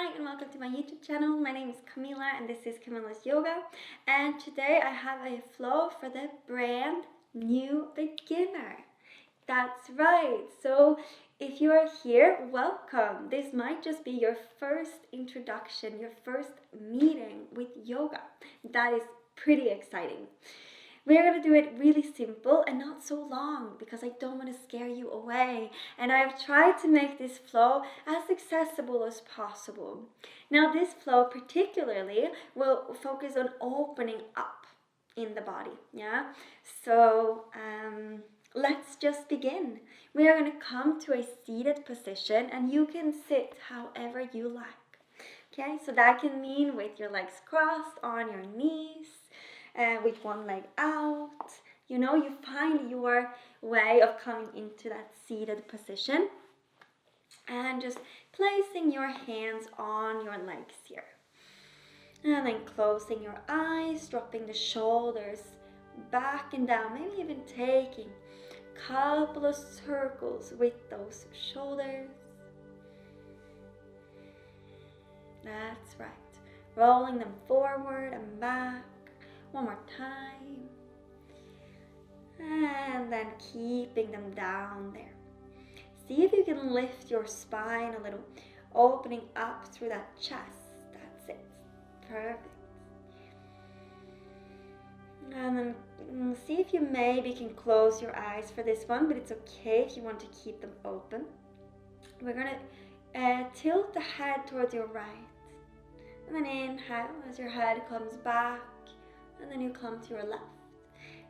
Hi and welcome to my YouTube channel. My name is Kamilla and this is Kamilla's Yoga. And today I have a flow for the brand new beginner. That's right. So if you are here, welcome. This might just be your first introduction, your first meeting with yoga. That is pretty exciting. We're going to do it really simple and not so long because I don't want to scare you away. And I've tried to make this flow as accessible as possible. Now this flow particularly will focus on opening up in the body. Yeah. So let's just begin. We are going to come to a seated position and you can sit however you like. Okay. So that can mean with your legs crossed on your knees. With one leg out, you find your way of coming into that seated position and just placing your hands on your legs here. And then closing your eyes, dropping the shoulders back and down, maybe even taking a couple of circles with those shoulders. That's right. Rolling them forward and back. One more time. And then keeping them down there. See if you can lift your spine a little, opening up through that chest. That's it. Perfect. And then see if you maybe can close your eyes for this one, but it's okay if you want to keep them open. We're going to tilt the head towards your right. And then inhale as your head comes back. And then you come to your left.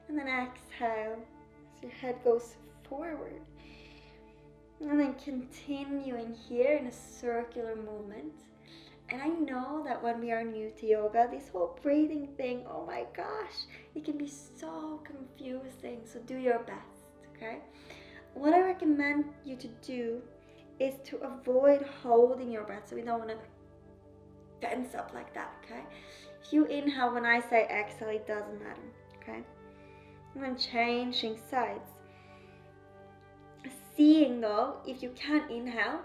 And then exhale as your head goes forward. And then continuing here in a circular movement. And I know that when we are new to yoga, this whole breathing thing, oh my gosh, it can be so confusing. So do your best, okay? What I recommend you to do is to avoid holding your breath. So we don't want to tense up like that, okay? If you inhale when I say exhale, it doesn't matter, okay? And then changing sides. Seeing though, if you can inhale,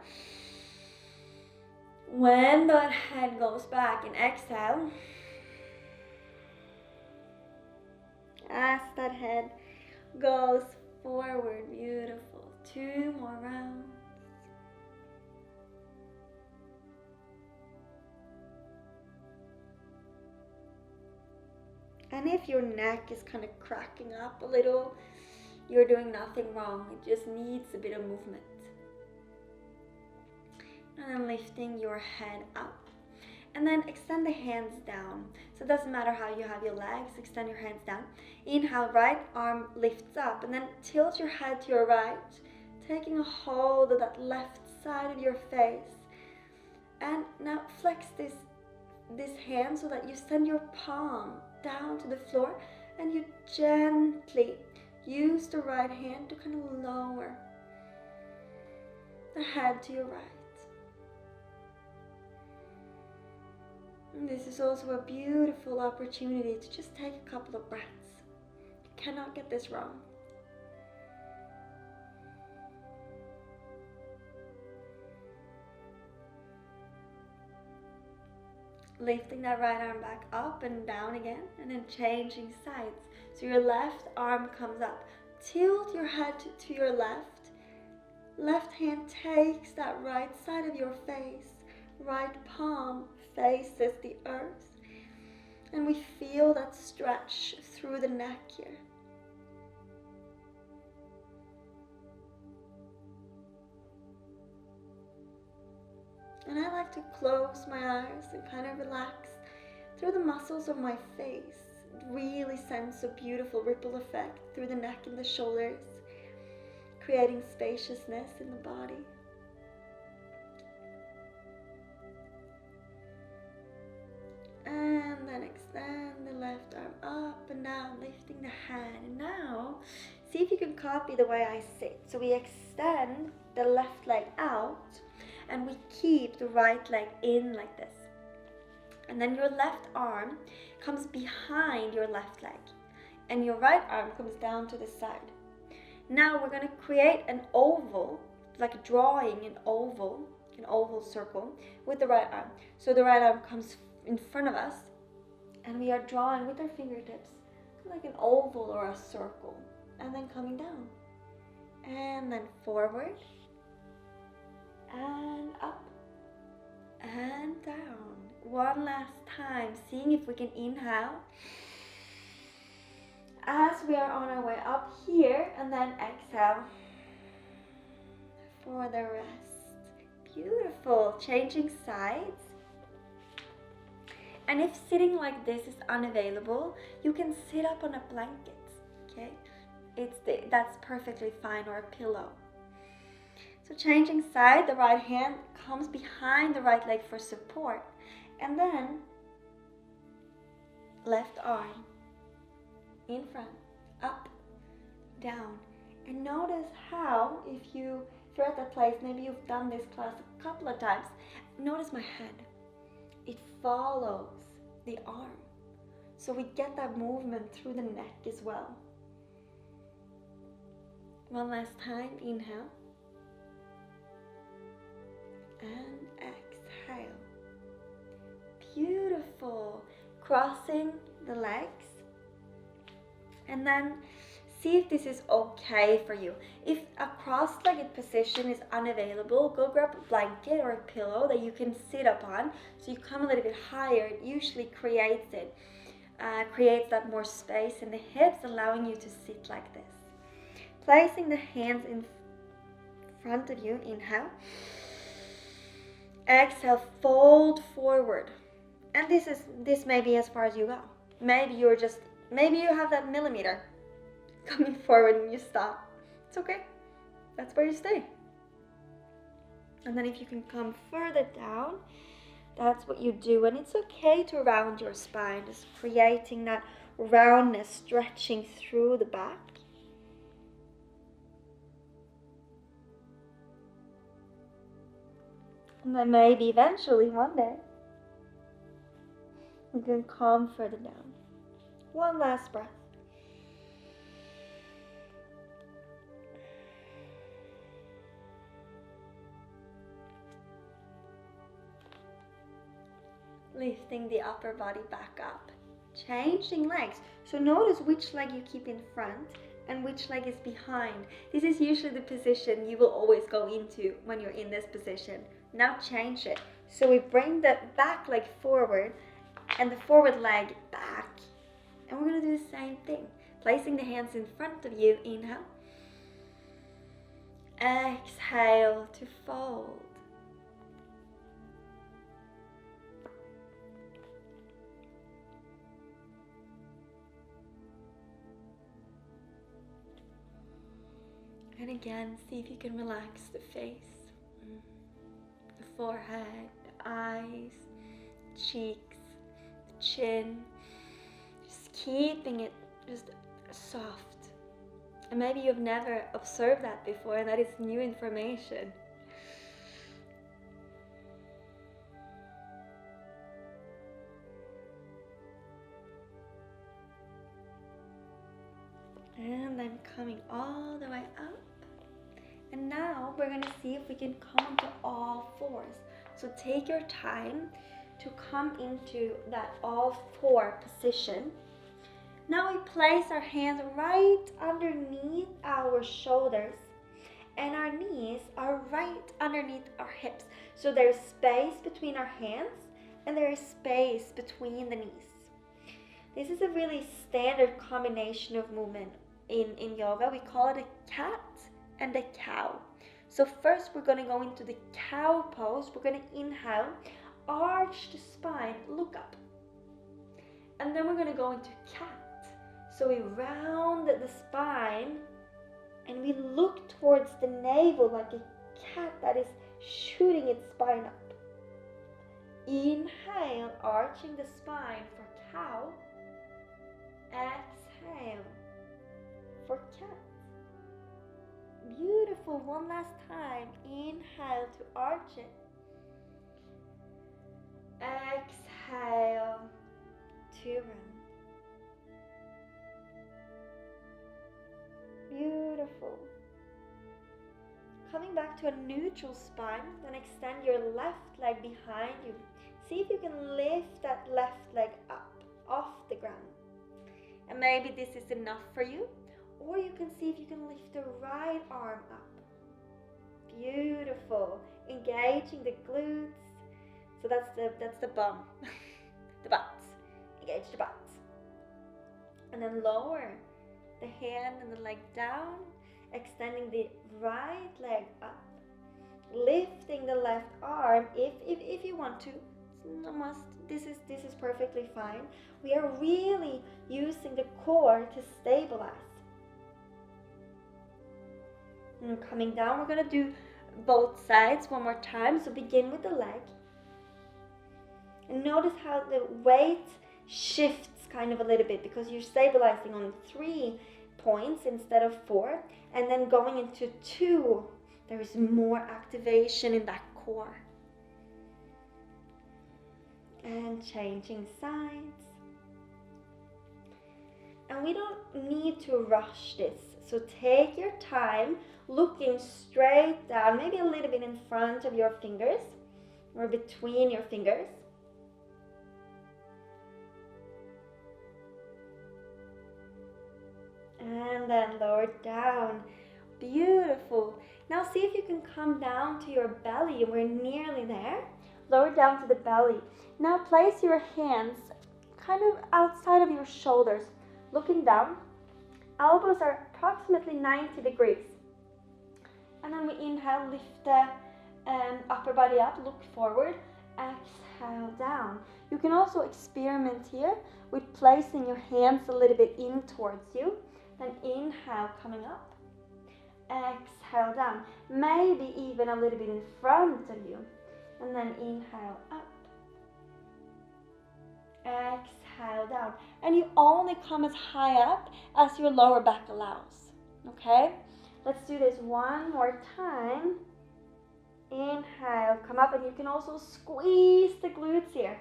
when that head goes back and exhale, as that head goes forward, beautiful. 2 more rounds. And if your neck is kind of cracking up a little, you're doing nothing wrong. It just needs a bit of movement. And then lifting your head up. And then extend the hands down. So it doesn't matter how you have your legs, extend your hands down. Inhale, right arm lifts up. And then tilt your head to your right, taking a hold of that left side of your face. And now flex this hand so that you send your palm down to the floor and you gently use the right hand to kind of lower the head to your right. And this is also a beautiful opportunity to just take a couple of breaths. You cannot get this wrong. Lifting that right arm back up and down again, and then changing sides. So your left arm comes up. Tilt your head to your left. Left hand takes that right side of your face. Right palm faces the earth. And we feel that stretch through the neck here. And I like to close my eyes and kind of relax through the muscles of my face. Really sense a beautiful ripple effect through the neck and the shoulders, creating spaciousness in the body. And then extend the left arm up and down, lifting the head. And now, see if you can copy the way I sit. So we extend the left leg out, and we keep the right leg in like this. And then your left arm comes behind your left leg. And your right arm comes down to the side. Now we're going to create an oval, like drawing an oval an oval circle with the right arm. So the right arm comes in front of us, and we are drawing with our fingertips like an oval or a circle, and then coming down, and then forward, and up, and down. One last time, seeing if we can inhale as we are on our way up here, and then exhale for the rest. Beautiful. Changing sides. And if sitting like this is unavailable, you can sit up on a blanket, okay? That's perfectly fine, or a pillow. So changing side, the right hand comes behind the right leg for support, and then left arm in front, up, down. And notice how, if you're at that place, maybe you've done this class a couple of times, notice my head. It follows the arm. So we get that movement through the neck as well. One last time, inhale. And exhale. Beautiful. Crossing the legs. And then see if this is okay for you. If a cross-legged position is unavailable, go grab a blanket or a pillow that you can sit up on. So you come a little bit higher. It usually creates that more space in the hips, allowing you to sit like this. Placing the hands in front of you, inhale. Exhale, fold forward. And this may be as far as you go. Maybe you have that millimeter coming forward and you stop. It's okay. That's where you stay. And then if you can come further down, that's what you do. And it's okay to round your spine, just creating that roundness, stretching through the back. And then maybe eventually one day you can come further down. One last breath. Lifting the upper body back up. Changing legs. So notice which leg you keep in front and which leg is behind. This is usually the position you will always go into when you're in this position. Now change it. So we bring the back leg forward and the forward leg back. And we're going to do the same thing. Placing the hands in front of you, inhale. Exhale to fold. And again, see if you can relax the face, the forehead, the eyes, cheeks, the chin. Just keeping it just soft. And maybe you've never observed that before, and that is new information. And then coming all the way up. And now we're going to see if we can come to all fours. So take your time to come into that all four position. Now we place our hands right underneath our shoulders, and our knees are right underneath our hips. So there's space between our hands and there is space between the knees. This is a really standard combination of movement in yoga. We call it a cat and a cow. So first we're going to go into the cow pose. We're going to inhale, arch the spine, look up. And then we're going to go into cat. So we round the spine and we look towards the navel like a cat that is shooting its spine up. Inhale, arching the spine for cow. Exhale for cat. Beautiful. One last time. Inhale to arch it. Exhale to round. Beautiful. Coming back to a neutral spine, then extend your left leg behind you. See if you can lift that left leg up off the ground. And maybe this is enough for you, or you can see if you can lift the right arm up. Beautiful. Engaging the glutes. So that's the bum, the butt. Engage the butt. And then lower the hand and the leg down, extending the right leg up, lifting the left arm if you want to. No must. This is perfectly fine. We are really using the core to stabilize. And coming down, we're gonna do both sides one more time. So begin with the leg. And notice how the weight shifts kind of a little bit because you're stabilizing on 3 points instead of 4. And then going into 2, there is more activation in that core. And changing sides. And we don't need to rush this. So take your time, looking straight down, maybe a little bit in front of your fingers or between your fingers. And then lower down. Beautiful. Now see if you can come down to your belly. We're nearly there. Lower down to the belly. Now place your hands kind of outside of your shoulders, looking down. Elbows are approximately 90 degrees. And then we inhale, lift the upper body up, look forward, exhale down. You can also experiment here with placing your hands a little bit in towards you. Then inhale, coming up, exhale down. Maybe even a little bit in front of you. And then inhale up, exhale down. And you only come as high up as your lower back allows. Okay? Let's do this one more time. Inhale, come up, and you can also squeeze the glutes here.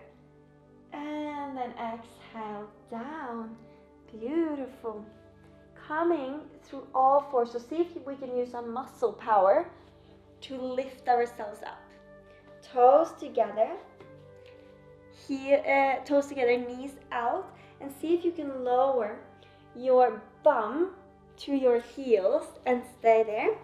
And then exhale down. Beautiful. Coming through all 4. So see if we can use some muscle power to lift ourselves up. Toes together. Here, toes together, knees out. And see if you can lower your bum to your heels and stay there.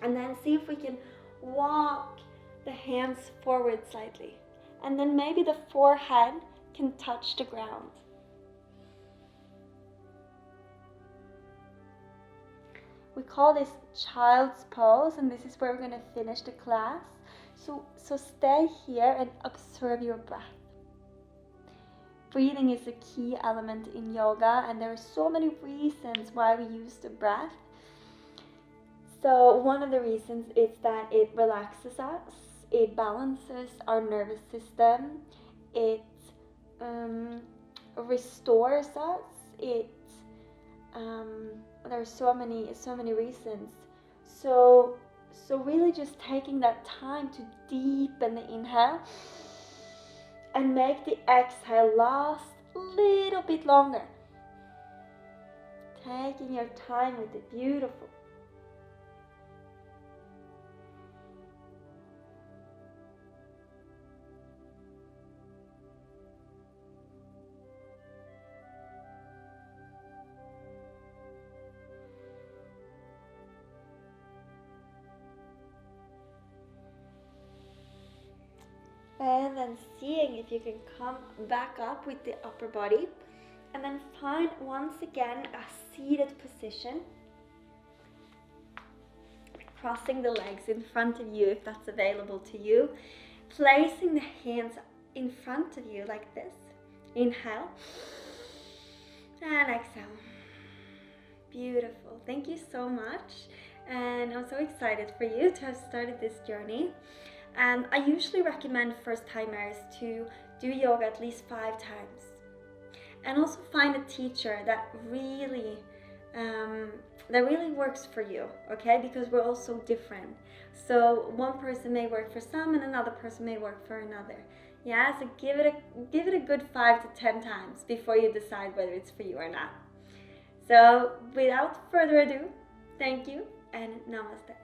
And then see if we can walk the hands forward slightly. And then maybe the forehead can touch the ground. We call this child's pose, and this is where we're going to finish the class. So stay here and observe your breath. Breathing is a key element in yoga, and there are so many reasons why we use the breath. So one of the reasons is that it relaxes us, it balances our nervous system, it restores us, there are so many reasons. So really just taking that time to deepen the inhale and make the exhale last a little bit longer. Taking your time with it, beautiful. And then seeing if you can come back up with the upper body. And then find once again a seated position. Crossing the legs in front of you if that's available to you. Placing the hands in front of you like this. Inhale. And exhale. Beautiful. Thank you so much. And I'm so excited for you to have started this journey. And I usually recommend first-timers to do yoga at least 5 times. And also find a teacher that really works for you, okay? Because we're all so different. So one person may work for some and another person may work for another. Yeah, so give it a good 5 to 10 times before you decide whether it's for you or not. So without further ado, thank you and namaste.